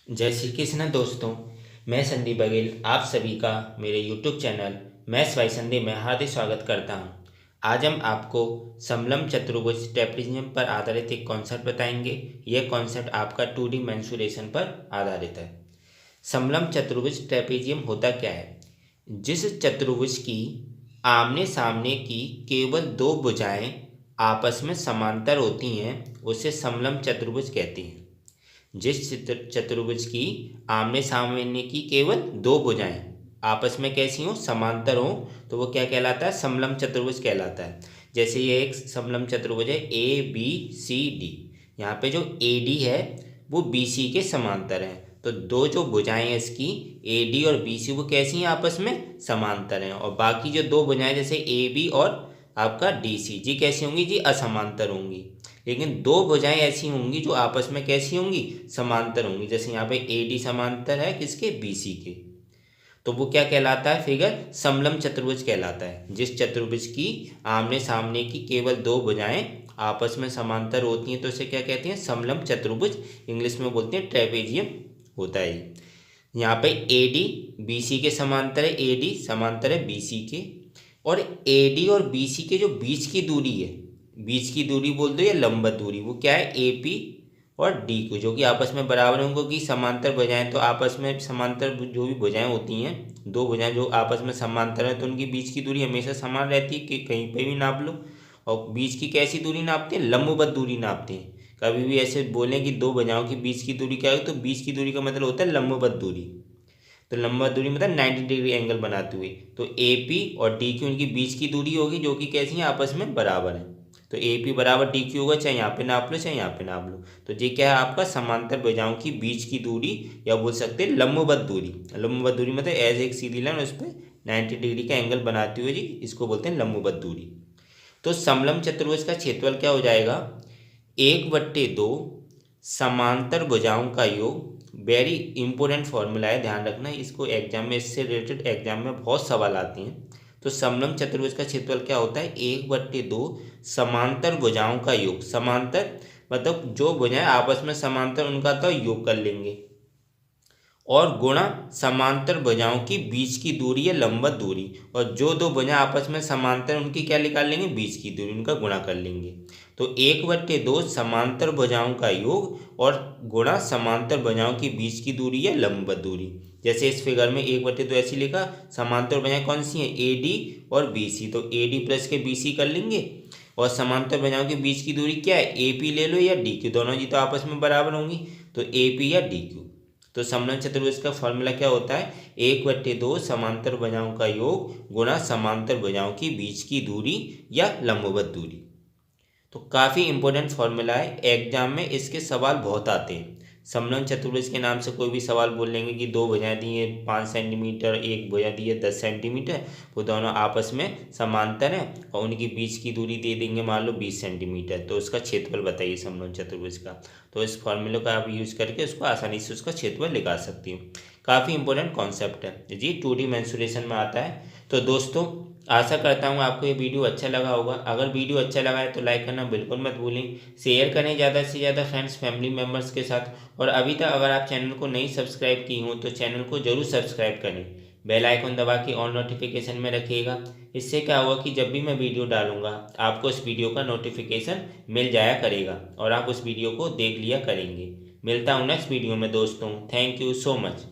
जय श्री कृष्ण दोस्तों। मैं संदीप बघेल आप सभी का मेरे YouTube channel maths by Sandeep में हार्दिक स्वागत करता हूं। आज हम आपको समलंब चतुर्भुज ट्रेपेजियम पर आधारित एक कॉन्सेप्ट बताएंगे। यह कॉन्सेप्ट आपका 2D मेंसुरेशन पर आधारित है। समलंब चतुर्भुज ट्रेपेजियम होता क्या है? जिस चतुर्भुज की आमने सामने की केवल दो भुजाएं आपस में समांतर होती हैं उसे समलंब चतुर्भुज कहते हैं। जिस चतुर्भुज की आमने सामने की केवल दो भुजाएं आपस में कैसी हो, समांतर हो, तो वो क्या कहलाता है? समलंब चतुर्भुज कहलाता है। जैसे ये एक समलंब चतुर्भुज है ए बी सी डी। यहाँ पे जो ए डी है वो बी सी के समांतर है। तो दो जो भुजाएं हैं इसकी ए डी और बी सी वो कैसी हैं? आपस में समांतर हैं। और बाकी जो दो भुजाएं जैसे ए बी और आपका डी सी जी कैसी होंगी? जी असमांतर होंगी। लेकिन दो भुजाएं ऐसी होंगी जो आपस में कैसी होंगी? समांतर होंगी। जैसे यहाँ पे ए डी समांतर है किसके? बी सी के। तो वो क्या कहलाता है? फिगर समलंब चतुर्भुज कहलाता है। जिस चतुर्भुज की आमने सामने की केवल दो भुजाएं आपस में समांतर होती हैं तो इसे क्या कहते हैं? समलंब चतुर्भुज। इंग्लिश में बोलते हैं ट्रेपेजियम होता है। यहाँ पे ए डी बी सी के समांतर है, ए डी समांतर है बी सी के। और ए डी और बी सी के जो बीच की दूरी है, बीच की दूरी बोल दो या लंबवत दूरी, वो क्या है? ए पी और डी को, जो कि आपस में बराबर होंगे कि समांतर भुजाएं। तो आपस में समांतर जो भी भुजाएं होती हैं, दो भुजाएं जो आपस में समांतर हैं, तो उनकी बीच की दूरी हमेशा समान रहती है कि कहीं पे भी नाप लो। और बीच की कैसी दूरी नापते हैं? लंबवत दूरी नापते हैं। कभी भी ऐसे बोलें कि दो भुजाओं की बीच की दूरी क्या है, तो बीच की दूरी का मतलब होता है लंबवत दूरी। तो लंबवत दूरी मतलब 90 डिग्री एंगल बनाते हुए। तो ए पी और डी क्यू उनकी बीच की दूरी होगी जो कि कैसी है? आपस में बराबर है। तो ए पी बराबर डी क्यू होगा, चाहे यहाँ पे नाप लो चाहे यहाँ पे नाप लो। तो ये क्या है? आपका समांतर भुजाओं की बीच की दूरी, या बोल सकते हैं लंबवत दूरी। लंबवत दूरी मतलब एज एक सीधी लाइन उस पर 90 डिग्री का एंगल बनाते हुए जी इसको बोलते हैं लंबवत दूरी। तो समलंब चतुर्भुज का क्षेत्रफल क्या हो जाएगा? 1/2 समांतर भुजाओं का योग। वेरी इंपॉर्टेंट फॉर्मूला है, ध्यान रखना इसको। एग्जाम में इससे रिलेटेड एग्जाम में बहुत सवाल आते हैं। तो समलंब चतुर्भुज का क्षेत्रफल क्या होता है? 1/2 समांतर भुजाओं का योग। समांतर मतलब जो भुजाएं आपस में समांतर उनका तो योग कर लेंगे, और गुणा समांतर भुजाओं की बीच की दूरी या लंबवत दूरी। और जो दो भुजाएं आपस में समांतर उनकी क्या निकाल लेंगे? बीच की दूरी, उनका गुणा कर लेंगे। तो 1/2 समांतर भुजाओं का योग और गुणा समांतर भुजाओं की बीच की दूरी या लंबवत दूरी। जैसे इस फिगर में 1/2 ऐसे लिखा, समांतर भुजाएं कौन सी हैं? ए डी और बी सी। तो ए डी प्लस के बी सी कर लेंगे। और समांतर भुजाओं के बीच की दूरी क्या है? ए पी ले लो या डी क्यू, दोनों जी तो आपस में बराबर होंगी। तो ए पी या डी क्यू। तो समलंब चतुर्भुज का फॉर्मूला क्या होता है? 1/2 समांतर भुजाओं का योग गुणा समांतर भुजाओं की बीच की दूरी या लंबवत दूरी। तो काफ़ी इंपॉर्टेंट फॉर्मूला है, एग्जाम में इसके सवाल बहुत आते हैं। समलंब चतुर्भुज के नाम से कोई भी सवाल बोल लेंगे कि दो भुजाएं दी हैं 5 सेंटीमीटर, एक भुजा दी है 10 सेंटीमीटर, वो दोनों आपस में समांतर हैं और उनकी बीच की दूरी दे देंगे मान लो 20 सेंटीमीटर। तो उसका क्षेत्रफल बताइए समलंब चतुर्भुज का। तो इस फॉर्मूले का आप यूज़ करके उसको आसानी से उसका क्षेत्रफल निकाल सकती हो। काफ़ी इंपॉर्टेंट कॉन्सेप्ट है जी, 2D मेंसुरेशन में आता है। तो दोस्तों आशा करता हूँ आपको ये वीडियो अच्छा लगा होगा। अगर वीडियो अच्छा लगा है तो लाइक करना बिल्कुल मत भूलें। शेयर करें ज़्यादा से ज़्यादा फ्रेंड्स फैमिली मेम्बर्स के साथ। और अभी तक अगर आप चैनल को नहीं सब्सक्राइब की हो तो चैनल को ज़रूर सब्सक्राइब करें। बेल आइकन दबा के ऑल नोटिफिकेशन में रखिएगा। इससे क्या होगा कि जब भी मैं वीडियो डालूंगा आपको उस वीडियो का नोटिफिकेशन मिल जाया करेगा और आप उस वीडियो को देख लिया करेंगे। मिलता हूँ नेक्स्ट वीडियो में दोस्तों। Thank you so much.